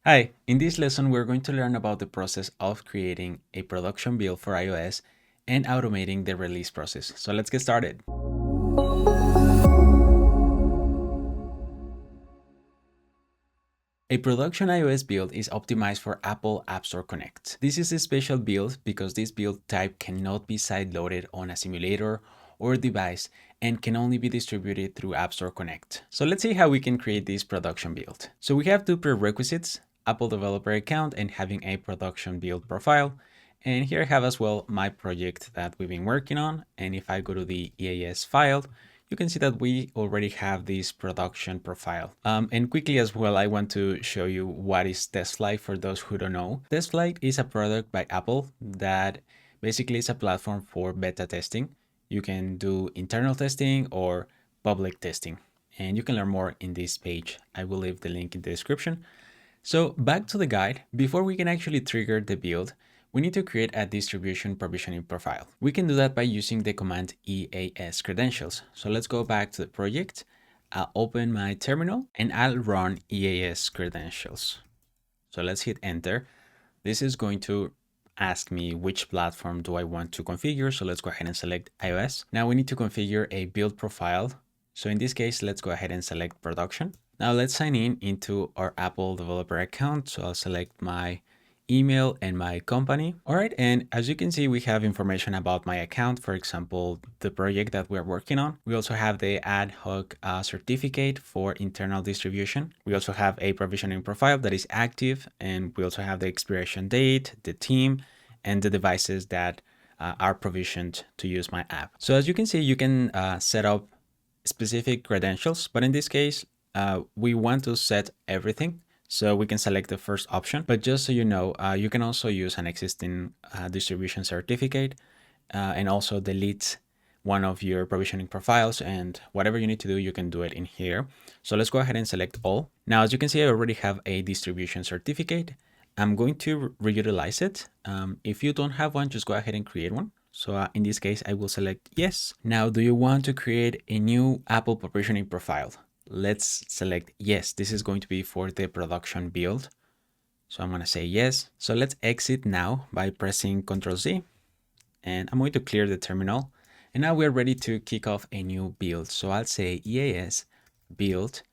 Hi, in this lesson we're going to learn about the process of creating a production build for iOS and automating the release process. So let's get started. A production iOS build is optimized for Apple App Store Connect. This is a special build because this build type cannot be side-loaded on a simulator or device and can only be distributed through App Store Connect. So let's see how we can create this production build. So we have two prerequisites: Apple developer account and having a production build profile. And here I have as well my project that we've been working on. And if I go to the EAS file, you can see that we already have this production profile. And quickly as well, I want to show you what is TestFlight for those who don't know. TestFlight is a product by Apple that basically is a platform for beta testing. You can do internal testing or public testing, and you can learn more in this page. I will leave the link in the description. So back to the guide, before we can actually trigger the build, we need to create a distribution provisioning profile. We can do that by using the command EAS credentials. So let's go back to the project. I'll open my terminal and I'll run EAS credentials. So let's hit enter. This is going to ask me which platform do I want to configure. So let's go ahead and select iOS. Now we need to configure a build profile. So in this case, let's go ahead and select production. Now let's sign in into our Apple developer account. So I'll select my email and my company. All right, and as you can see, we have information about my account, for example, the project that we're working on. We also have the ad hoc certificate for internal distribution. We also have a provisioning profile that is active, and we also have the expiration date, the team, and the devices that are provisioned to use my app. So as you can see, you can set up specific credentials, but in this case, we want to set everything. So we can select the first option, but just so you know, you can also use an existing distribution certificate and also delete one of your provisioning profiles, and whatever you need to do, you can do it in here. So let's go ahead and select all. Now, as you can see, I already have a distribution certificate. I'm going to reutilize it. If you don't have one, just go ahead and create one. So in this case, I will select yes. Now, do you want to create a new Apple provisioning profile? Let's select yes. This is going to be for the production build. So I'm going to say yes. So let's exit now by pressing Ctrl+Z, and I'm going to clear the terminal. And now we're ready to kick off a new build. So I'll say EAS build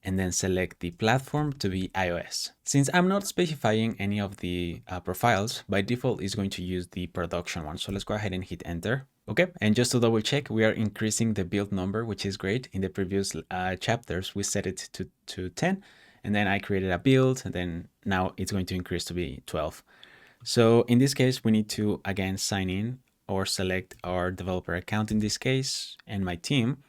and then select the platform to be iOS. Since I'm not specifying any of the profiles, by default it's going to use the production one. So let's go ahead and hit enter. Okay, and just to double check, we are increasing the build number, which is great. In the previous chapters, we set it to 10, and then I created a build, and then now it's going to increase to be 12. So in this case, we need to again sign in or select our developer account in this case and my team.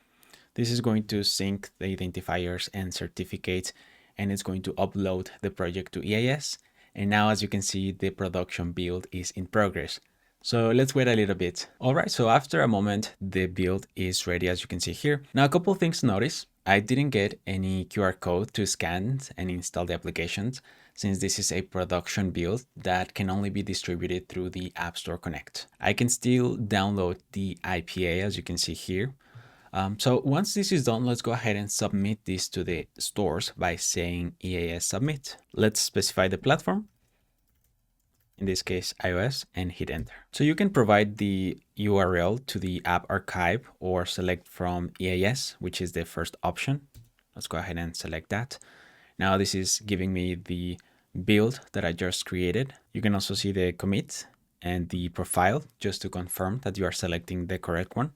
This is going to sync the identifiers and certificates, and it's going to upload the project to EAS. And now, as you can see, the production build is in progress. So let's wait a little bit. All right, so after a moment, the build is ready, as you can see here. Now, a couple of things to notice. I didn't get any QR code to scan and install the applications, since this is a production build that can only be distributed through the App Store Connect. I can still download the IPA, as you can see here. So once this is done, let's go ahead and submit this to the stores by saying EAS submit. Let's specify the platform, in this case iOS, and hit enter. So you can provide the URL to the app archive or select from EAS, which is the first option. Let's go ahead and select that. Now this is giving me the build that I just created. You can also see the commit and the profile just to confirm that you are selecting the correct one.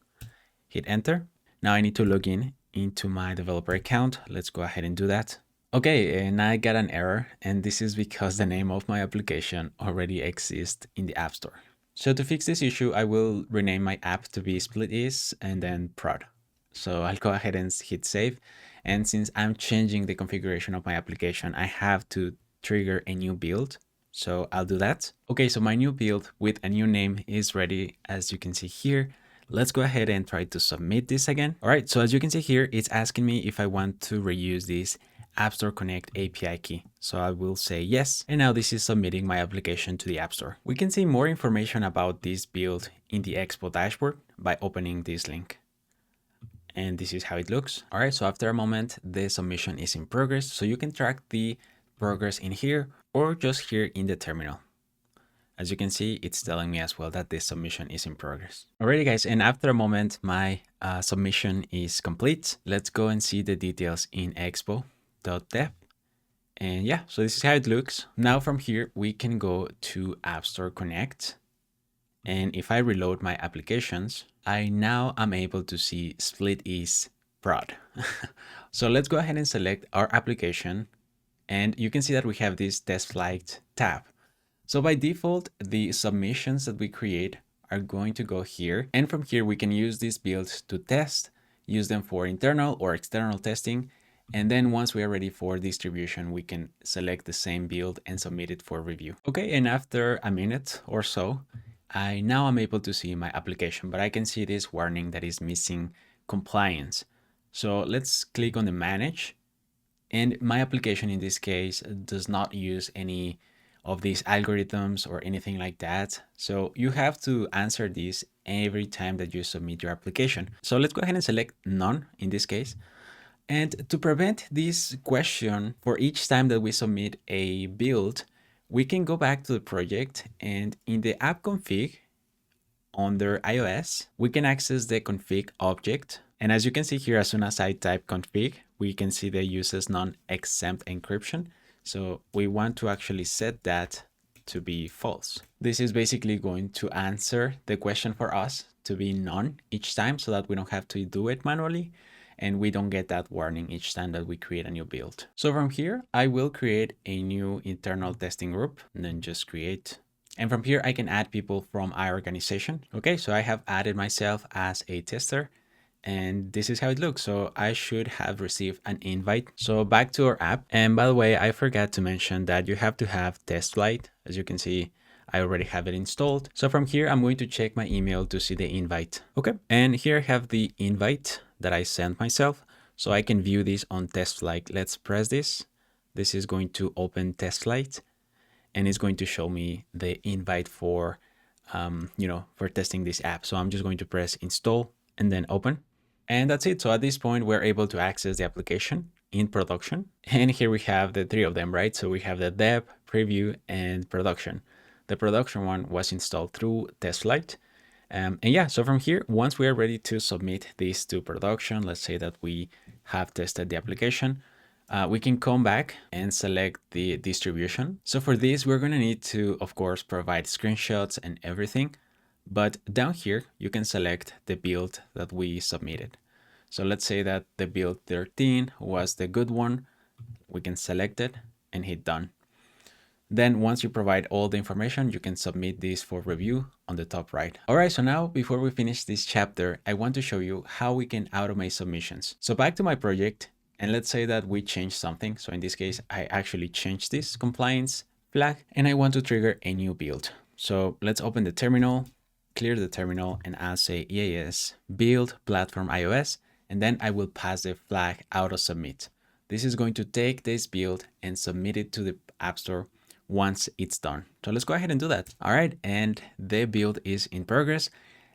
Hit enter. Now I need to log in into my developer account. Let's go ahead and do that. Okay, and I got an error, and this is because the name of my application already exists in the App Store. So to fix this issue, I will rename my app to be SplitEase and then prod. So I'll go ahead and hit save. And since I'm changing the configuration of my application, I have to trigger a new build. So I'll do that. Okay, so my new build with a new name is ready, as you can see here. Let's go ahead and try to submit this again. All right, so as you can see here, it's asking me if I want to reuse this App Store Connect API key. So I will say yes. And now this is submitting my application to the App Store. We can see more information about this build in the Expo dashboard by opening this link. And this is how it looks. All right, so after a moment, the submission is in progress. So you can track the progress in here or just here in the terminal. As you can see, it's telling me as well that this submission is in progress. Alrighty guys, and after a moment, my submission is complete. Let's go and see the details in expo.dev. And yeah, so this is how it looks. Now from here, we can go to App Store Connect. And if I reload my applications, I now am able to see Split EAS prod. So let's go ahead and select our application. And you can see that we have this TestFlight tab. So by default, the submissions that we create are going to go here. And from here, we can use these builds to test, use them for internal or external testing. And then once we are ready for distribution, we can select the same build and submit it for review. Okay, and after a minute or so, I now am able to see my application, but I can see this warning that is missing compliance. So let's click on the manage. And my application in this case does not use any of these algorithms or anything like that. So you have to answer this every time that you submit your application. So let's go ahead and select none in this case. And to prevent this question for each time that we submit a build, we can go back to the project and in the app config under iOS, we can access the config object. And as you can see here, as soon as I type config, we can see the uses non-exempt encryption. So we want to actually set that to be false. This is basically going to answer the question for us to be none each time so that we don't have to do it manually and we don't get that warning each time that we create a new build. So from here, I will create a new internal testing group and then just create. And from here, I can add people from our organization. Okay, so I have added myself as a tester. And this is how it looks. So I should have received an invite. So back to our app. And by the way, I forgot to mention that you have to have TestFlight. As you can see, I already have it installed. So from here, I'm going to check my email to see the invite. Okay. And here I have the invite that I sent myself. So I can view this on TestFlight. Let's press this. This is going to open TestFlight and it's going to show me the invite for, for testing this app. So I'm just going to press install and then open. And that's it. So at this point, we're able to access the application in production. And here we have the three of them, right? So we have the dev, preview, and production. The production one was installed through TestFlight. And yeah, so from here, once we are ready to submit this to production, let's say that we have tested the application, we can come back and select the distribution. So for this, we're going to need to, of course, provide screenshots and everything. But down here, you can select the build that we submitted. So let's say that the build 13 was the good one. We can select it and hit done. Then once you provide all the information, you can submit this for review on the top right. All right, so now before we finish this chapter, I want to show you how we can automate submissions. So back to my project, and let's say that we change something. So in this case, I actually changed this compliance flag and I want to trigger a new build. So let's open the terminal, clear the terminal, and I'll say EAS build platform iOS, and then I will pass the flag auto submit. This is going to take this build and submit it to the App Store once it's done. So let's go ahead and do that. All right, and the build is in progress.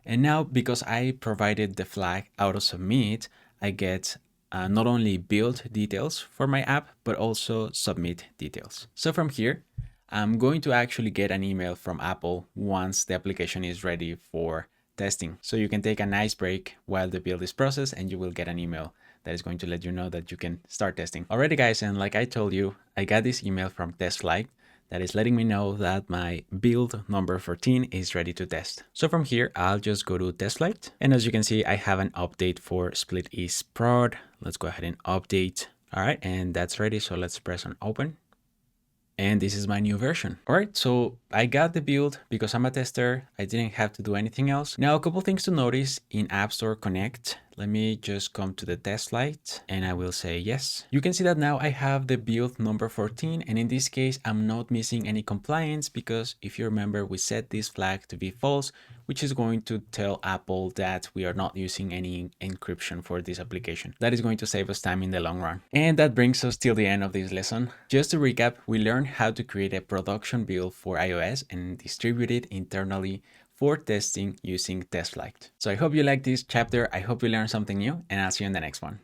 And now because I provided the flag auto submit, I get not only build details for my app, but also submit details. So from here, I'm going to actually get an email from Apple once the application is ready for testing. So you can take a nice break while the build is processed and you will get an email that is going to let you know that you can start testing. Alrighty guys, and like I told you, I got this email from TestFlight that is letting me know that my build number 14 is ready to test. So from here, I'll just go to TestFlight. And as you can see, I have an update for Split EAS prod. Let's go ahead and update. All right, and that's ready. So let's press on open. And this is my new version. All right, so I got the build because I'm a tester. I didn't have to do anything else. Now, a couple things to notice in App Store Connect. Let me just come to the TestFlight and I will say yes. You can see that now I have the build number 14. And in this case, I'm not missing any compliance because if you remember, we set this flag to be false, which is going to tell Apple that we are not using any encryption for this application. That is going to save us time in the long run. And that brings us till the end of this lesson. Just to recap, we learned how to create a production build for iOS and distribute it internally for testing using TestFlight. So I hope you liked this chapter. I hope you learned something new and I'll see you in the next one.